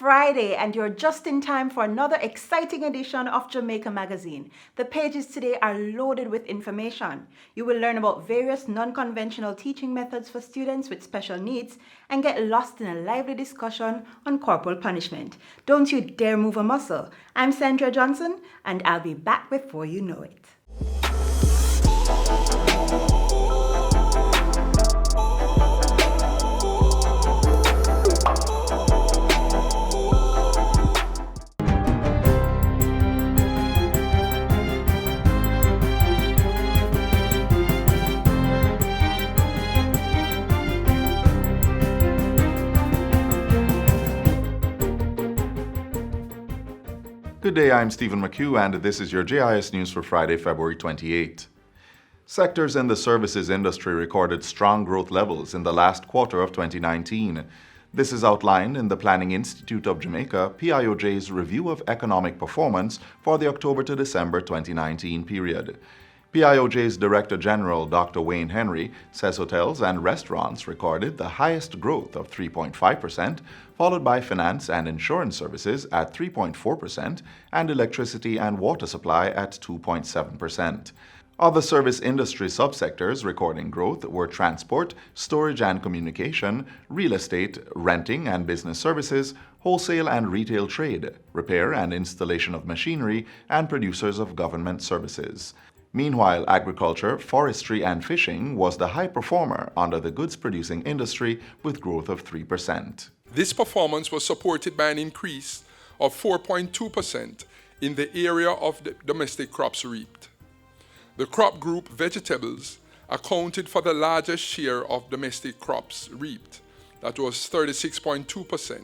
Friday, and you're just in time for another exciting edition of Jamaica Magazine. The pages today are loaded with information. You will learn about various non-conventional teaching methods for students with special needs and get lost in a lively discussion on corporal punishment. Don't you dare move a muscle. I'm Sandra Johnson, and I'll be back before you know it. Good day, I'm Stephen McHugh, and this is your JIS News for Friday, February 28. Sectors in the services industry recorded strong growth levels in the last quarter of 2019. This is outlined in the Planning Institute of Jamaica, PIOJ's review of economic performance for the October to December 2019 period. PIOJ's Director General, Dr. Wayne Henry, says hotels and restaurants recorded the highest growth of 3.5%, followed by finance and insurance services at 3.4% and electricity and water supply at 2.7%. Other service industry subsectors recording growth were transport, storage and communication, real estate, renting and business services, wholesale and retail trade, repair and installation of machinery, and producers of government services. Meanwhile, agriculture, forestry, and fishing was the high performer under the goods-producing industry with growth of 3%. This performance was supported by an increase of 4.2% in the area of the domestic crops reaped. The crop group vegetables accounted for the largest share of domestic crops reaped, that was 36.2%,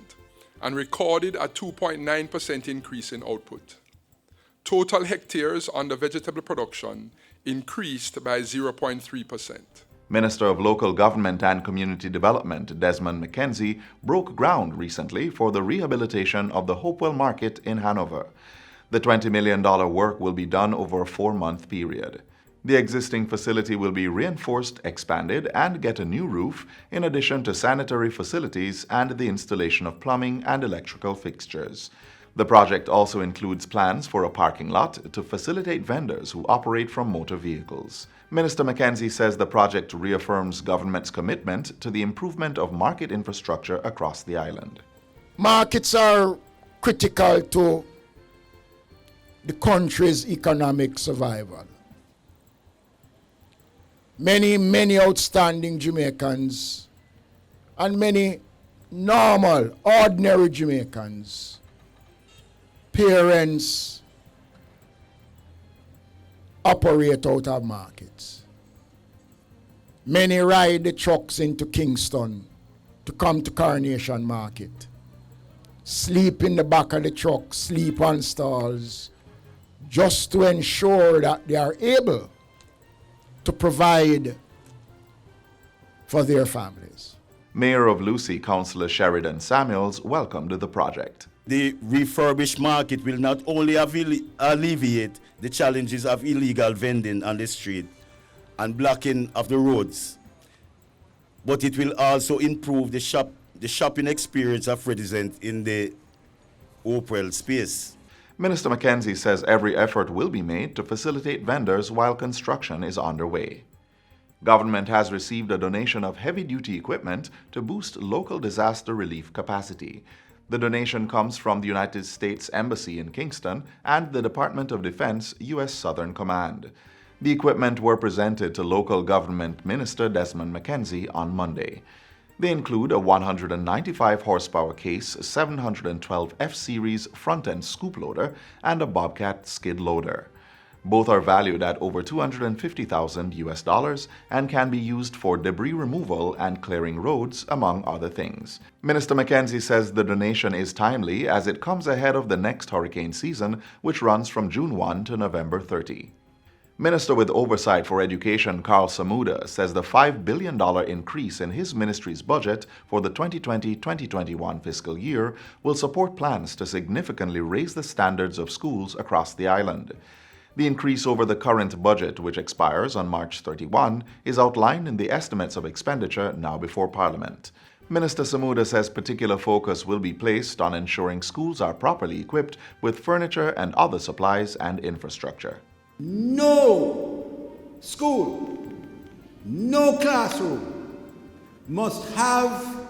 and recorded a 2.9% increase in output. Total hectares under vegetable production increased by 0.3%. Minister of Local Government and Community Development Desmond McKenzie broke ground recently for the rehabilitation of the Hopewell market in Hanover. The $20 million work will be done over a 4-month period. The existing facility will be reinforced, expanded, and get a new roof, in addition to sanitary facilities and the installation of plumbing and electrical fixtures. The project also includes plans for a parking lot to facilitate vendors who operate from motor vehicles. Minister McKenzie says the project reaffirms government's commitment to the improvement of market infrastructure across the island. Markets are critical to the country's economic survival. Many outstanding Jamaicans and many normal, ordinary Jamaicans, parents, operate out of markets. Many ride the trucks into Kingston to come to Coronation Market. Sleep in the back of the truck, sleep on stalls, just to ensure that they are able to provide for their families. Mayor of Lucy, Councillor Sheridan Samuels, welcomed the project. The refurbished market will not only alleviate the challenges of illegal vending on the street and blocking of the roads, but it will also improve the shopping experience of residents in the Hopewell space. Minister McKenzie says every effort will be made to facilitate vendors while construction is underway. Government has received a donation of heavy-duty equipment to boost local disaster relief capacity. The donation comes from the United States Embassy in Kingston and the Department of Defense, U.S. Southern Command. The equipment were presented to local government minister Desmond McKenzie on Monday. They include a 195-horsepower Case 712 F-Series front-end scoop loader and a Bobcat skid loader. Both are valued at over $250,000 and can be used for debris removal and clearing roads, among other things. Minister McKenzie says the donation is timely as it comes ahead of the next hurricane season, which runs from June 1 to November 30. Minister with Oversight for Education Carl Samuda says the $5 billion increase in his ministry's budget for the 2020-2021 fiscal year will support plans to significantly raise the standards of schools across the island. The increase over the current budget, which expires on March 31, is outlined in the estimates of expenditure now before Parliament. Minister Samuda says particular focus will be placed on ensuring schools are properly equipped with furniture and other supplies and infrastructure. No school, no classroom must have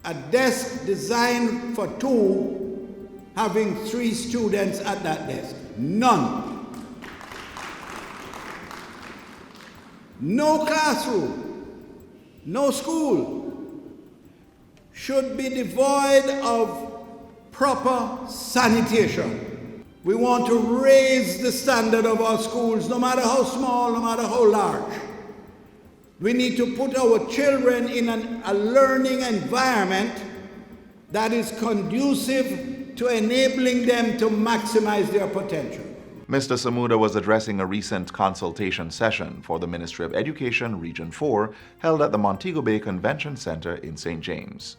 a desk designed for two, having 3 students at that desk. None. No classroom, no school should be devoid of proper sanitation. We want to raise the standard of our schools, no matter how small, no matter how large. We need to put our children in a learning environment that is conducive to enabling them to maximize their potential. Mr. Samuda was addressing a recent consultation session for the Ministry of Education Region 4 held at the Montego Bay Convention Center in St. James.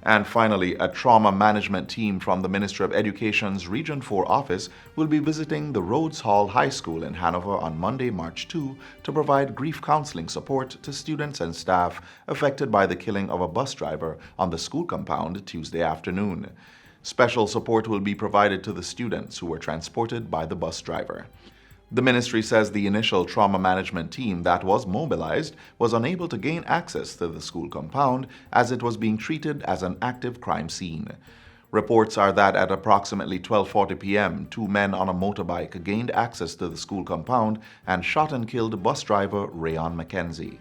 And finally, a trauma management team from the Ministry of Education's Region 4 office will be visiting the Rhodes Hall High School in Hanover on Monday, March 2, to provide grief counseling support to students and staff affected by the killing of a bus driver on the school compound Tuesday afternoon. Special support will be provided to the students who were transported by the bus driver. The ministry says the initial trauma management team that was mobilized was unable to gain access to the school compound as it was being treated as an active crime scene. Reports are that at approximately 12:40 p.m., 2 men on a motorbike gained access to the school compound and shot and killed bus driver Rayon McKenzie.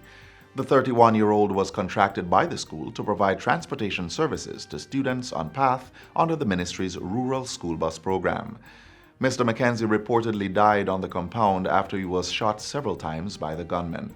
The 31-year-old was contracted by the school to provide transportation services to students on path under the ministry's rural school bus program. Mr. McKenzie reportedly died on the compound after he was shot several times by the gunman.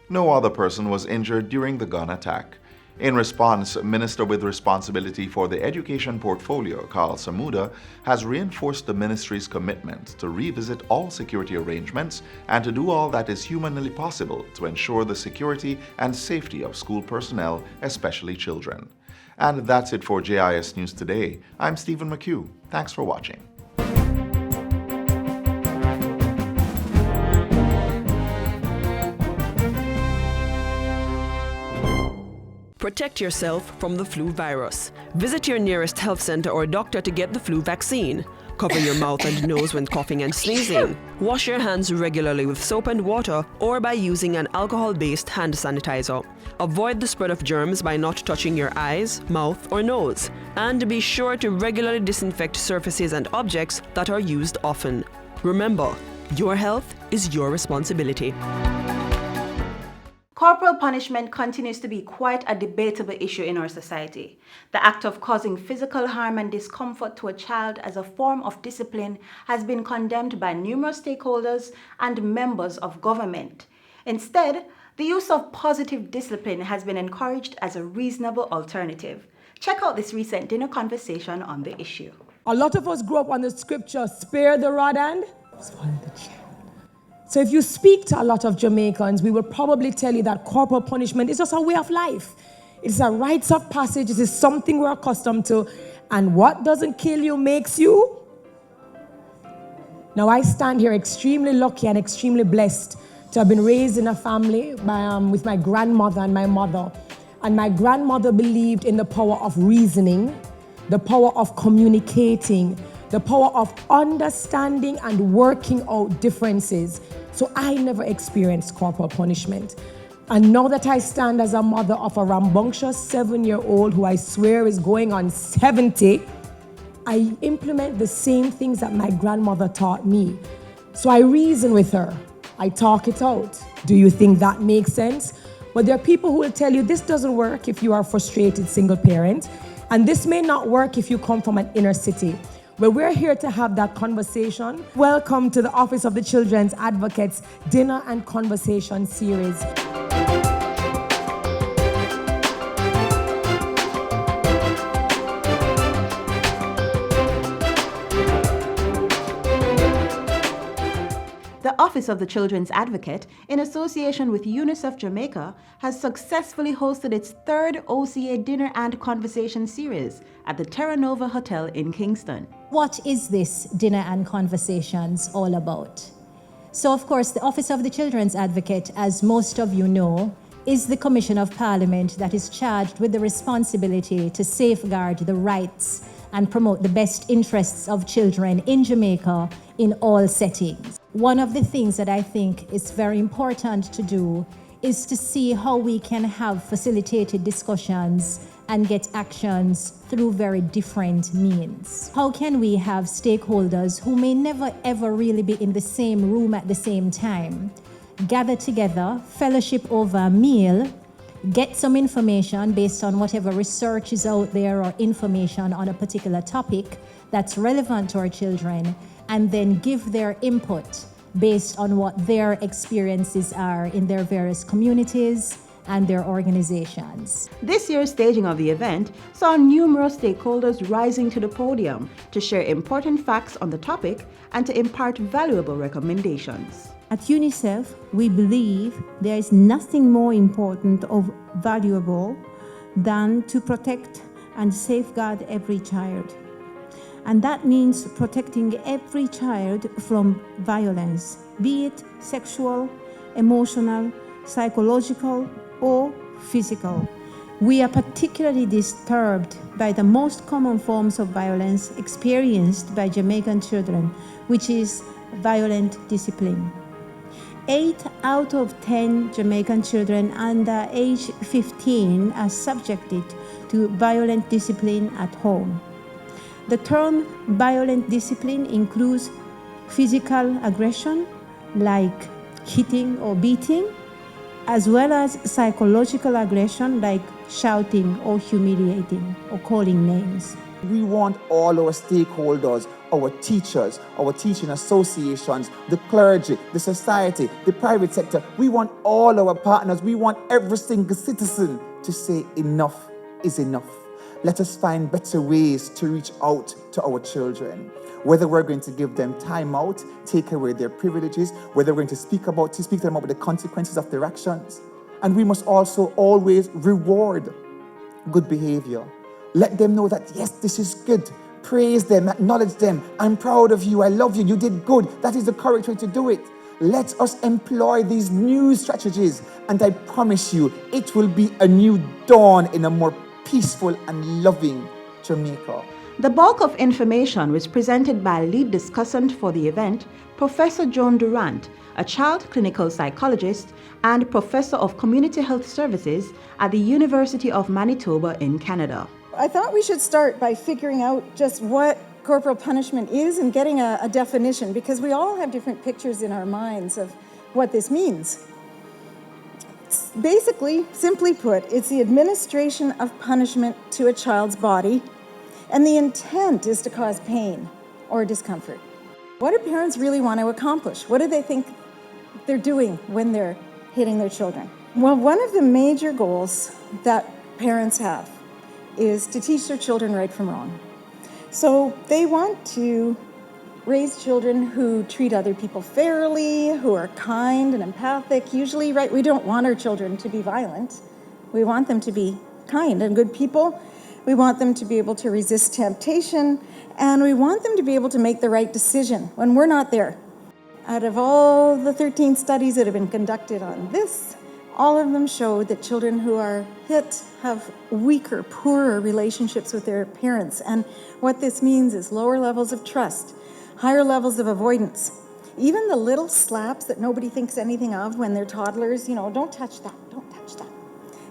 No other person was injured during the gun attack. In response, Minister with responsibility for the education portfolio, Carl Samuda, has reinforced the ministry's commitment to revisit all security arrangements and to do all that is humanly possible to ensure the security and safety of school personnel, especially children. And that's it for JIS News Today. I'm Stephen McHugh. Thanks for watching. Protect yourself from the flu virus. Visit your nearest health center or doctor to get the flu vaccine. Cover your mouth and nose when coughing and sneezing. Wash your hands regularly with soap and water or by using an alcohol-based hand sanitizer. Avoid the spread of germs by not touching your eyes, mouth, or nose. And be sure to regularly disinfect surfaces and objects that are used often. Remember, your health is your responsibility. Corporal punishment continues to be quite a debatable issue in our society. The act of causing physical harm and discomfort to a child as a form of discipline has been condemned by numerous stakeholders and members of government. Instead, the use of positive discipline has been encouraged as a reasonable alternative. Check out this recent dinner conversation on the issue. A lot of us grew up on the scripture, spare the rod and spoil the child. So if you speak to a lot of Jamaicans, we will probably tell you that corporal punishment is just a way of life. It's a rites of passage. It is something we're accustomed to. And what doesn't kill you makes you. Now, I stand here extremely lucky and extremely blessed to have been raised in a family with my grandmother and my mother. And my grandmother believed in the power of reasoning, the power of communicating, the power of understanding and working out differences. So I never experienced corporal punishment. And now that I stand as a mother of a rambunctious 7-year-old who I swear is going on 70, I implement the same things that my grandmother taught me. So I reason with her. I talk it out. Do you think that makes sense? But there are people who will tell you this doesn't work if you are a frustrated single parent. And this may not work if you come from an inner city. Well, we're here to have that conversation. Welcome to the Office of the Children's Advocates Dinner and Conversation Series. The Office of the Children's Advocate, in association with UNICEF Jamaica, has successfully hosted its 3rd OCA Dinner and Conversation Series at the Terra Nova Hotel in Kingston. What is this Dinner and Conversations all about? So, of course, the Office of the Children's Advocate, as most of you know, is the Commission of Parliament that is charged with the responsibility to safeguard the rights and promote the best interests of children in Jamaica in all settings. One of the things that I think is very important to do is to see how we can have facilitated discussions and get actions through very different means. How can we have stakeholders who may never ever really be in the same room at the same time gather together, fellowship over a meal, get some information based on whatever research is out there or information on a particular topic that's relevant to our children, and then give their input based on what their experiences are in their various communities and their organizations. This year's staging of the event saw numerous stakeholders rising to the podium to share important facts on the topic and to impart valuable recommendations. At UNICEF, we believe there is nothing more important or valuable than to protect and safeguard every child. And that means protecting every child from violence, be it sexual, emotional, psychological, or physical. We are particularly disturbed by the most common forms of violence experienced by Jamaican children, which is violent discipline. 8 out of 10 Jamaican children under age 15 are subjected to violent discipline at home. The term violent discipline includes physical aggression, like hitting or beating, as well as psychological aggression, like shouting or humiliating or calling names. We want all our stakeholders, our teachers, our teaching associations, the clergy, the society, the private sector. We want all our partners. We want every single citizen to say enough is enough. Let us find better ways to reach out to our children. Whether we're going to give them time out, take away their privileges, whether we're going to speak to them about the consequences of their actions. And we must also always reward good behavior. Let them know that, yes, this is good. Praise them, acknowledge them. I'm proud of you. I love you. You did good. That is the correct way to do it. Let us employ these new strategies. And I promise you, it will be a new dawn in a more peaceful and loving Jamaica. The bulk of information was presented by lead discussant for the event, Professor Joan Durant, a child clinical psychologist and professor of community health services at the University of Manitoba in Canada. I thought we should start by figuring out just what corporal punishment is and getting a definition, because we all have different pictures in our minds of what this means. Basically, simply put, it's the administration of punishment to a child's body, and the intent is to cause pain or discomfort. What do parents really want to accomplish? What do they think they're doing when they're hitting their children? Well, one of the major goals that parents have is to teach their children right from wrong. So they want to raise children who treat other people fairly, who are kind and empathic. Usually, right, we don't want our children to be violent. We want them to be kind and good people. We want them to be able to resist temptation, and we want them to be able to make the right decision when we're not there. Out of all the 13 studies that have been conducted on this, all of them show that children who are hit have weaker, poorer relationships with their parents. And what this means is lower levels of trust, higher levels of avoidance. Even the little slaps that nobody thinks anything of when they're toddlers, don't touch that,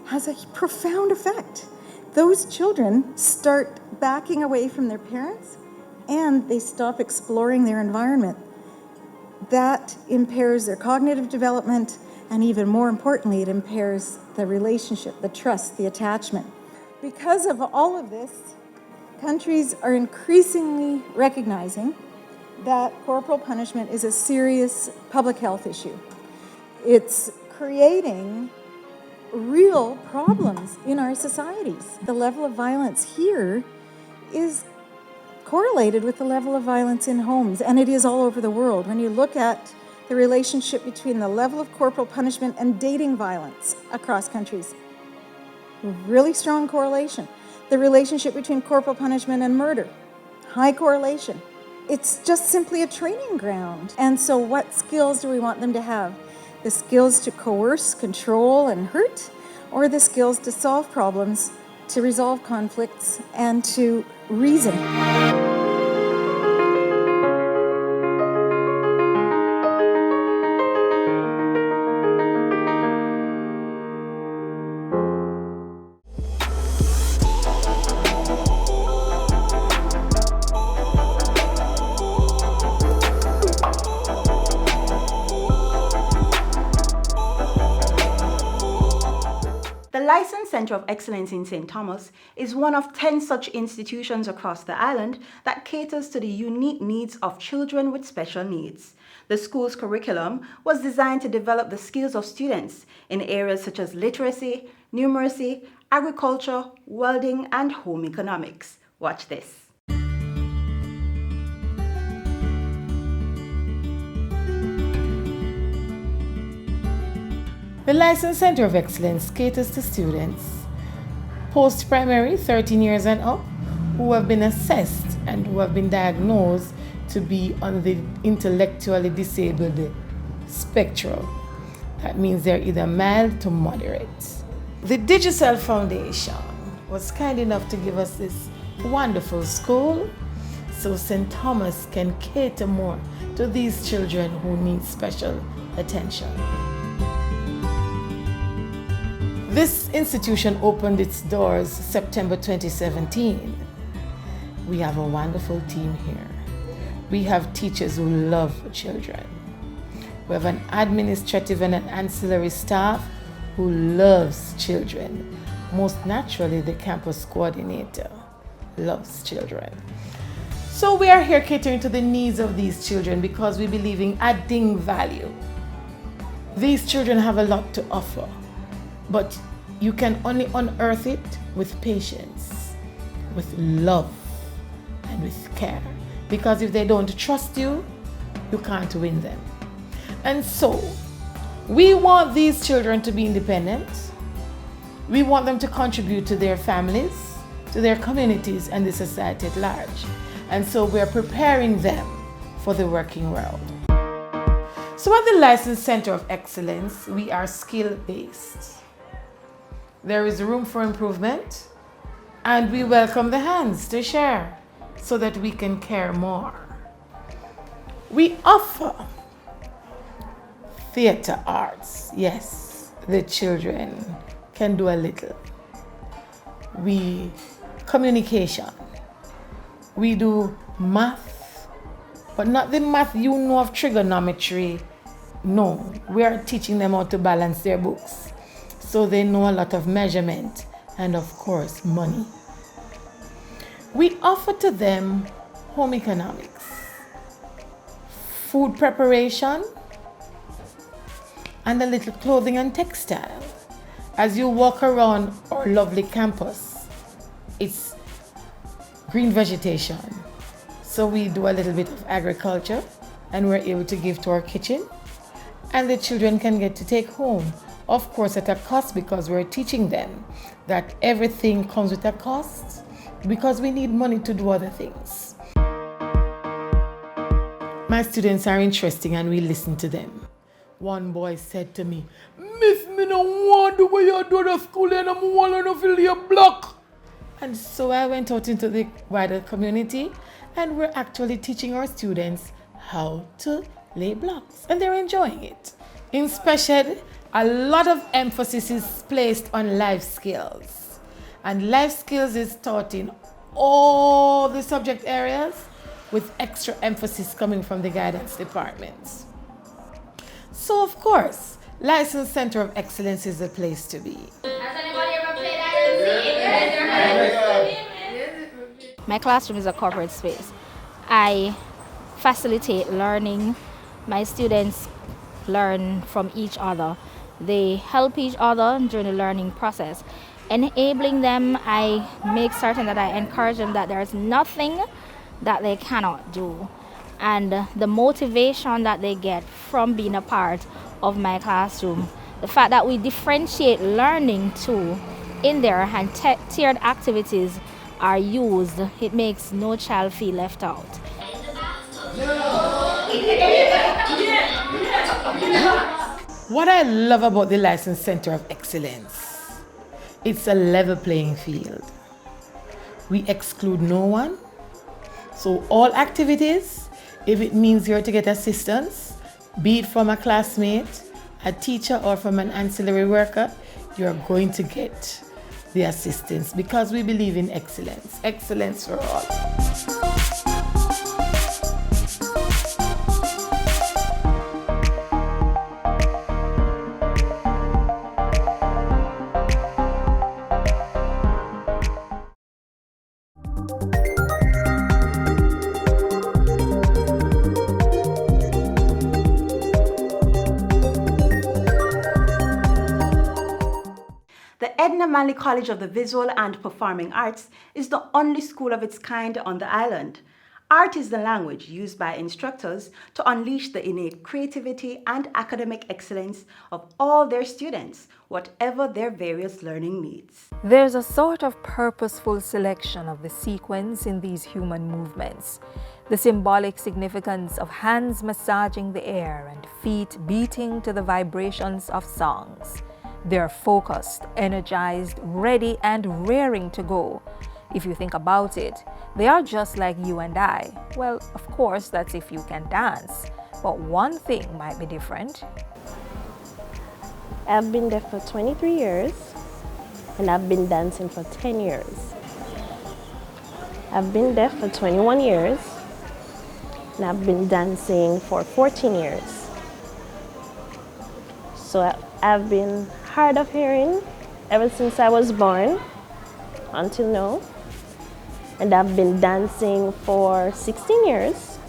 has a profound effect. Those children start backing away from their parents and they stop exploring their environment. That impairs their cognitive development, and even more importantly, it impairs the relationship, the trust, the attachment. Because of all of this, countries are increasingly recognizing that corporal punishment is a serious public health issue. It's creating real problems in our societies. The level of violence here is correlated with the level of violence in homes, and it is all over the world. When you look at the relationship between the level of corporal punishment and dating violence across countries, really strong correlation. The relationship between corporal punishment and murder, high correlation. It's just simply a training ground. And so what skills do we want them to have? the skills to coerce, control, and hurt, or the skills to solve problems, to resolve conflicts, and to reason. The Licensed Centre of Excellence in St. Thomas is one of 10 such institutions across the island that caters to the unique needs of children with special needs. The school's curriculum was designed to develop the skills of students in areas such as literacy, numeracy, agriculture, welding, and home economics. Watch this. The Licensed Centre of Excellence caters to students post-primary 13 years and up who have been assessed and who have been diagnosed to be on the intellectually disabled spectrum. That means they're either mild to moderate. The Digital Foundation was kind enough to give us this wonderful school so St. Thomas can cater more to these children who need special attention. This institution opened its doors September 2017. We have a wonderful team here. We have teachers who love children. We have an administrative and an ancillary staff who loves children. Most naturally, the campus coordinator loves children. So we are here catering to the needs of these children because we believe in adding value. These children have a lot to offer, but you can only unearth it with patience, with love, and with care. Because if they don't trust you, you can't win them. And so, we want these children to be independent. We want them to contribute to their families, to their communities, and the society at large. And so we're preparing them for the working world. So at the Licensed Centre of Excellence, we are skill-based. There is room for improvement, and we welcome the hands to share so that we can care more. We offer theatre arts. Yes, the children can do a little. We communication. We do math, but not the math you know of trigonometry. No, we are teaching them how to balance their books. So they know a lot of measurement and of course money. We offer to them home economics, food preparation, and a little clothing and textile. As you walk around our lovely campus, it's green vegetation. So we do a little bit of agriculture and we're able to give to our kitchen, and the children can get to take home. Of course at a cost, because we're teaching them that everything comes with a cost because we need money to do other things. My students are interesting and we listen to them. One boy said to me, "Miss, me no want the way you do the school and I'm want to fill your block." And so I went out into the wider community and we're actually teaching our students how to lay blocks, and they're enjoying it. In special ed, a lot of emphasis is placed on life skills. And life skills is taught in all the subject areas with extra emphasis coming from the guidance departments. So of course, Licensed Centre of Excellence is the place to be. Has anybody ever played hide and seek? My classroom is a corporate space. I facilitate learning. My students learn from each other. They help each other during the learning process. Enabling them, I make certain that I encourage them that there is nothing that they cannot do. And the motivation that they get from being a part of my classroom, the fact that we differentiate learning too in there and tiered activities are used, it makes no child feel left out. What I love about the License Center of Excellence, it's a level playing field. We exclude no one. So all activities, if it means you're to get assistance, be it from a classmate, a teacher, or from an ancillary worker, you're going to get the assistance because we believe in excellence. Excellence for all. The Edna Manley College of the Visual and Performing Arts is the only school of its kind on the island. Art is the language used by instructors to unleash the innate creativity and academic excellence of all their students, whatever their various learning needs. There's a sort of purposeful selection of the sequence in these human movements. The symbolic significance of hands massaging the air and feet beating to the vibrations of songs. They're focused, energized, ready, and raring to go. If you think about it, they are just like you and I. Well, of course, that's if you can dance. But one thing might be different. I've been there for 23 years, and I've been dancing for 10 years. I've been there for 21 years, and I've been dancing for 14 years. So I've been hard of hearing ever since I was born until now. And I've been dancing for 16 years.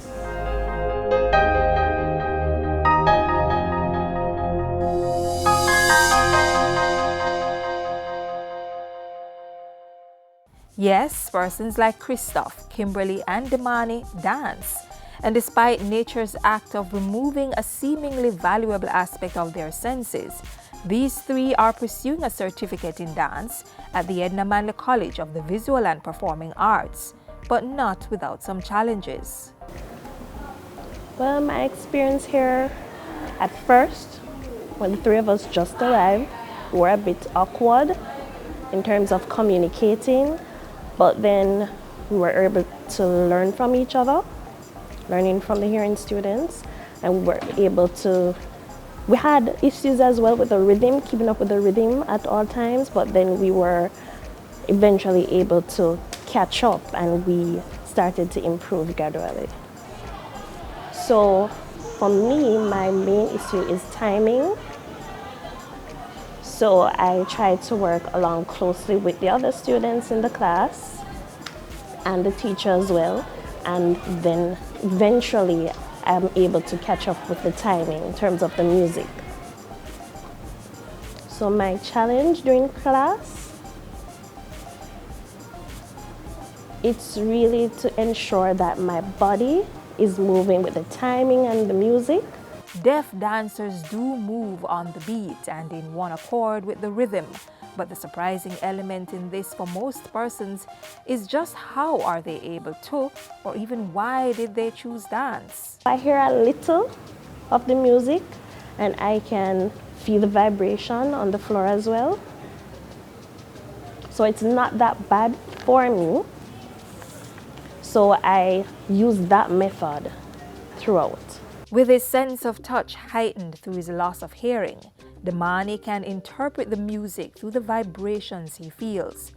Yes, persons like Christoph, Kimberly, and Damani dance. And despite nature's act of removing a seemingly valuable aspect of their senses, these three are pursuing a certificate in dance at the Edna Manley College of the Visual and Performing Arts, but not without some challenges. Well, my experience here, at first, when the three of us just arrived, we were a bit awkward in terms of communicating, but then we were able to learn from each other, learning from the hearing students, and we were able to. We had issues as well with the rhythm, keeping up with the rhythm at all times, but then we were eventually able to catch up and we started to improve gradually. So for me, my main issue is timing. So I try to work along closely with the other students in the class and the teacher as well, and then eventually I'm able to catch up with the timing in terms of the music. So my challenge during class, it's really to ensure that my body is moving with the timing and the music. Deaf dancers do move on the beat and in one accord with the rhythm. But the surprising element in this for most persons is just how are they able to, or even why did they choose dance? I hear a little of the music and I can feel the vibration on the floor as well. So it's not that bad for me. So I use that method throughout. With his sense of touch heightened through his loss of hearing, Damani can interpret the music through the vibrations he feels.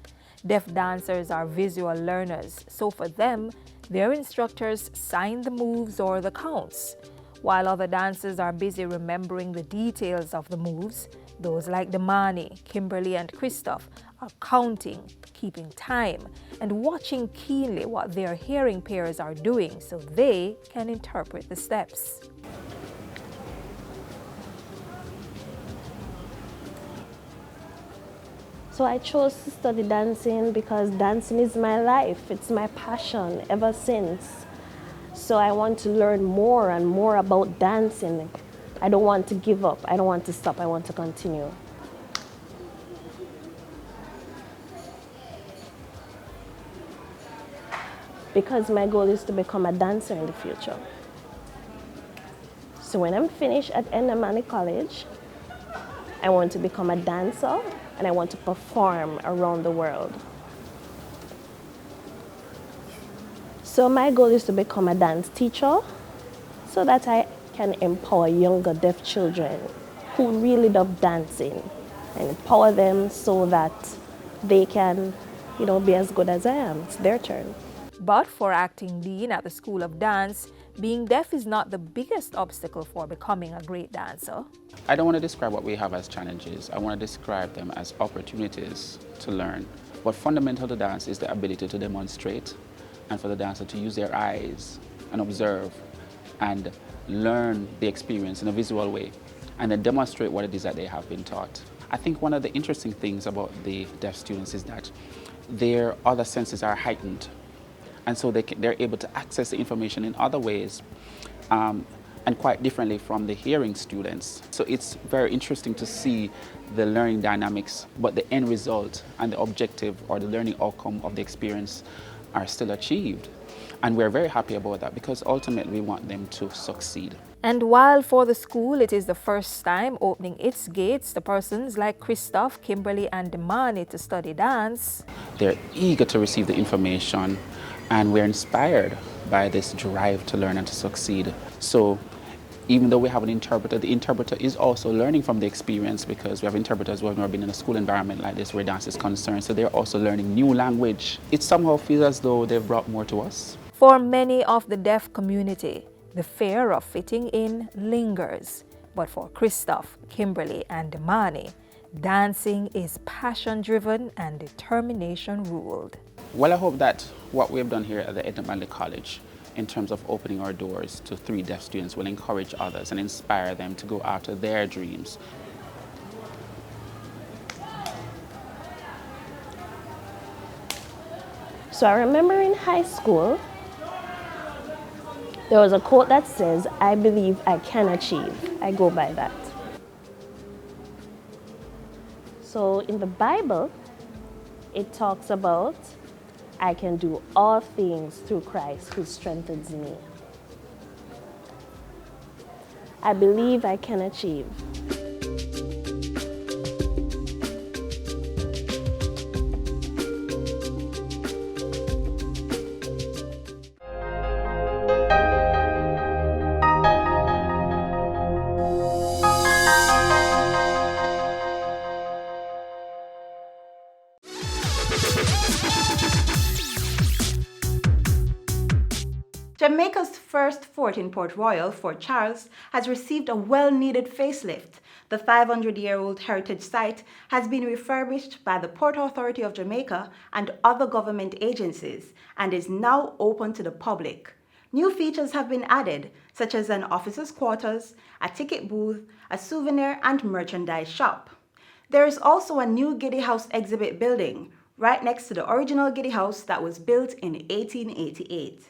Deaf dancers are visual learners, so for them, their instructors sign the moves or the counts. While other dancers are busy remembering the details of the moves, those like Damani, Kimberly, and Christoph are counting, keeping time, and watching keenly what their hearing peers are doing so they can interpret the steps. So I chose to study dancing because dancing is my life. It's my passion ever since. So I want to learn more and more about dancing. I don't want to give up. I don't want to stop. I want to continue. Because my goal is to become a dancer in the future. So when I'm finished at Edna Manley College, I want to become a dancer, and I want to perform around the world. So my goal is to become a dance teacher so that I can empower younger deaf children who really love dancing and empower them so that they can, be as good as I am. It's their turn. But for acting dean at the School of Dance, being deaf is not the biggest obstacle for becoming a great dancer. I don't want to describe what we have as challenges. I want to describe them as opportunities to learn. What fundamental to dance is the ability to demonstrate and for the dancer to use their eyes and observe and learn the experience in a visual way and then demonstrate what it is that they have been taught. I think one of the interesting things about the deaf students is that their other senses are heightened, and so they're able to access the information in other ways and quite differently from the hearing students. So it's very interesting to see the learning dynamics, but the end result and the objective or the learning outcome of the experience are still achieved. And we're very happy about that because ultimately we want them to succeed. And while for the school it is the first time opening its gates to persons like Christoph, Kimberly and Demani to study dance, they're eager to receive the information and we're inspired by this drive to learn and to succeed. So even though we have an interpreter, the interpreter is also learning from the experience because we have interpreters who have never been in a school environment like this where dance is concerned, so they're also learning new language. It somehow feels as though they've brought more to us. For many of the deaf community, the fear of fitting in lingers. But for Christoph, Kimberly and Demani, dancing is passion-driven and determination-ruled. Well, I hope that what we've done here at the Edna Manley College in terms of opening our doors to 3 deaf students will encourage others and inspire them to go after their dreams. So I remember in high school, there was a quote that says, "I believe I can achieve." I go by that. So in the Bible, it talks about, "I can do all things through Christ who strengthens me." I believe I can achieve. Jamaica's first fort in Port Royal, Fort Charles, has received a well-needed facelift. The 500-year-old heritage site has been refurbished by the Port Authority of Jamaica and other government agencies and is now open to the public. New features have been added, such as an officer's quarters, a ticket booth, a souvenir and merchandise shop. There is also a new Giddy House exhibit building, right next to the original Giddy House that was built in 1888.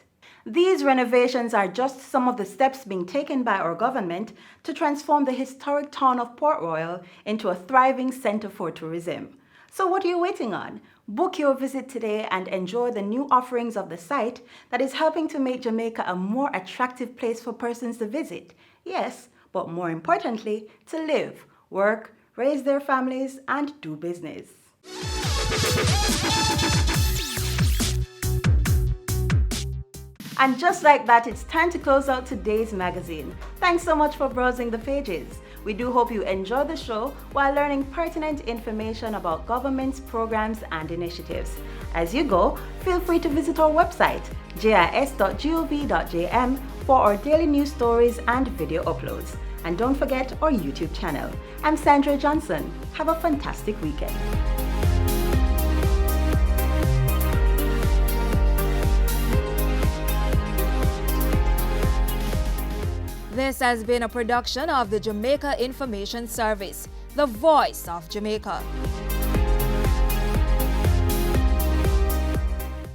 These renovations are just some of the steps being taken by our government to transform the historic town of Port Royal into a thriving center for tourism. So what are you waiting on? Book your visit today and enjoy the new offerings of the site that is helping to make Jamaica a more attractive place for persons to visit. Yes, but more importantly, to live, work, raise their families, and do business. And just like that, it's time to close out today's magazine. Thanks so much for browsing the pages. We do hope you enjoy the show while learning pertinent information about government's programs and initiatives. As you go, feel free to visit our website, jis.gov.jm, for our daily news stories and video uploads. And don't forget our YouTube channel. I'm Sandra Johnson. Have a fantastic weekend. This has been a production of the Jamaica Information Service, the voice of Jamaica.